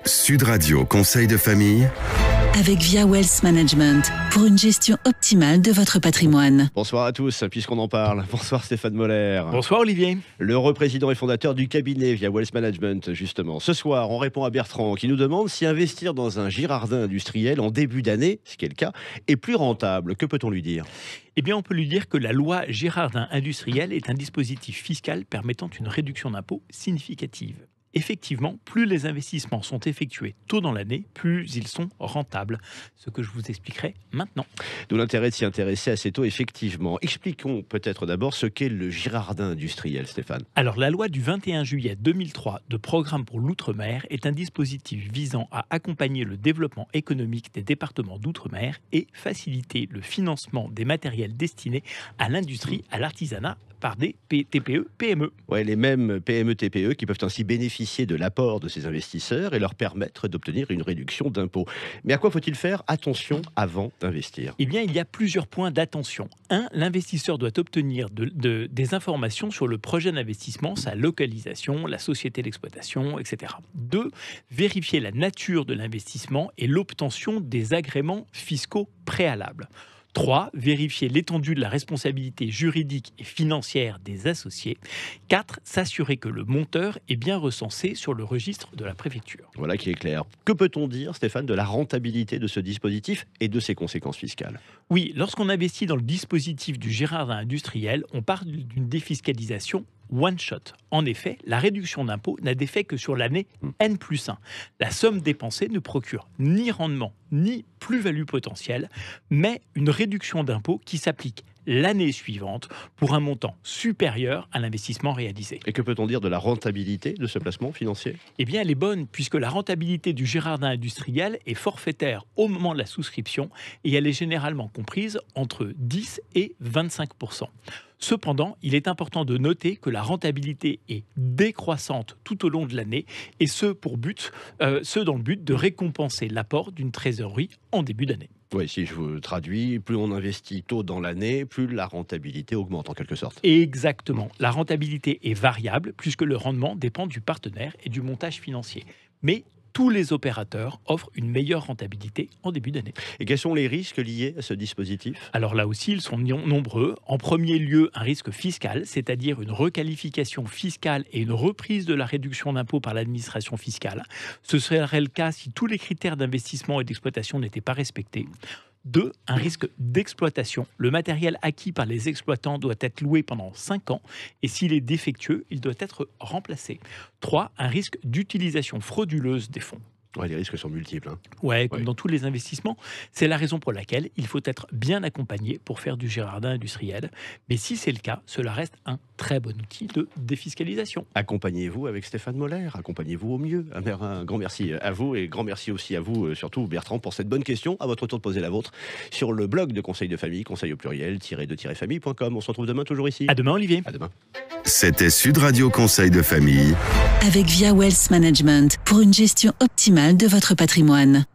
Sud Radio Conseil de famille avec Via Wealth Management pour une gestion optimale de votre patrimoine. Bonsoir à tous, puisqu'on en parle. Bonsoir Stéphane Moller. Bonsoir Olivier. Le président et fondateur du cabinet Via Wealth Management, justement. Ce soir, on répond à Bertrand qui nous demande si investir dans un Girardin industriel en début d'année, ce qui est le cas, est plus rentable. Que peut-on lui dire ? Eh bien, on peut lui dire que la loi Girardin industriel est un dispositif fiscal permettant une réduction d'impôt significative. Effectivement, plus les investissements sont effectués tôt dans l'année, plus ils sont rentables. Ce que je vous expliquerai maintenant. D'où l'intérêt de s'y intéresser assez tôt, effectivement. Expliquons peut-être d'abord ce qu'est le Girardin industriel, Stéphane. Alors, la loi du 21 juillet 2003 de programme pour l'outre-mer est un dispositif visant à accompagner le développement économique des départements d'outre-mer et faciliter le financement des matériels destinés à l'industrie, à l'artisanat, par des TPE, PME. Ouais, les mêmes PME, TPE qui peuvent ainsi bénéficier de l'apport de ces investisseurs et leur permettre d'obtenir une réduction d'impôts. Mais à quoi faut-il faire attention avant d'investir ? Eh bien, il y a plusieurs points d'attention. 1. L'investisseur doit obtenir des informations sur le projet d'investissement, sa localisation, la société d'exploitation, etc. 2. Vérifier la nature de l'investissement et l'obtention des agréments fiscaux préalables. 3. Vérifier l'étendue de la responsabilité juridique et financière des associés. 4. S'assurer que le monteur est bien recensé sur le registre de la préfecture. Voilà qui est clair. Que peut-on dire, Stéphane, de la rentabilité de ce dispositif et de ses conséquences fiscales ? Oui, lorsqu'on investit dans le dispositif du Girardin industriel, on parle d'une défiscalisation one shot. En effet, la réduction d'impôt n'a d'effet que sur l'année N+1. La somme dépensée ne procure ni rendement ni plus-value potentielle, mais une réduction d'impôt qui s'applique l'année suivante pour un montant supérieur à l'investissement réalisé. Et que peut-on dire de la rentabilité de ce placement financier ? Eh bien, elle est bonne, puisque la rentabilité du Girardin industriel est forfaitaire au moment de la souscription et elle est généralement comprise entre 10 et 25%. Cependant, il est important de noter que la rentabilité est décroissante tout au long de l'année et ce dans le but de récompenser l'apport d'une trésorerie en début d'année. Oui, si je vous traduis, plus on investit tôt dans l'année, plus la rentabilité augmente en quelque sorte. Exactement. La rentabilité est variable puisque le rendement dépend du partenaire et du montage financier. Mais tous les opérateurs offrent une meilleure rentabilité en début d'année. Et quels sont les risques liés à ce dispositif ? Alors là aussi, ils sont nombreux. En premier lieu, un risque fiscal, c'est-à-dire une requalification fiscale et une reprise de la réduction d'impôt par l'administration fiscale. Ce serait le cas si tous les critères d'investissement et d'exploitation n'étaient pas respectés. 2. Un risque d'exploitation. Le matériel acquis par les exploitants doit être loué pendant 5 ans et s'il est défectueux, il doit être remplacé. 3. Un risque d'utilisation frauduleuse des fonds. Ouais, les risques sont multiples. Comme dans tous les investissements. C'est la raison pour laquelle il faut être bien accompagné pour faire du Girardin industriel. Mais si c'est le cas, cela reste un très bon outil de défiscalisation. Accompagnez-vous avec Stéphane Moller, accompagnez-vous au mieux. Un grand merci à vous et grand merci aussi à vous, surtout Bertrand, pour cette bonne question. À votre tour de poser la vôtre sur le blog de Conseil de famille, conseil au pluriel, -de-famille.com. On se retrouve demain, toujours ici. À demain, Olivier. À demain. C'était Sud Radio Conseil de famille avec Via Wealth Management pour une gestion optimale de votre patrimoine.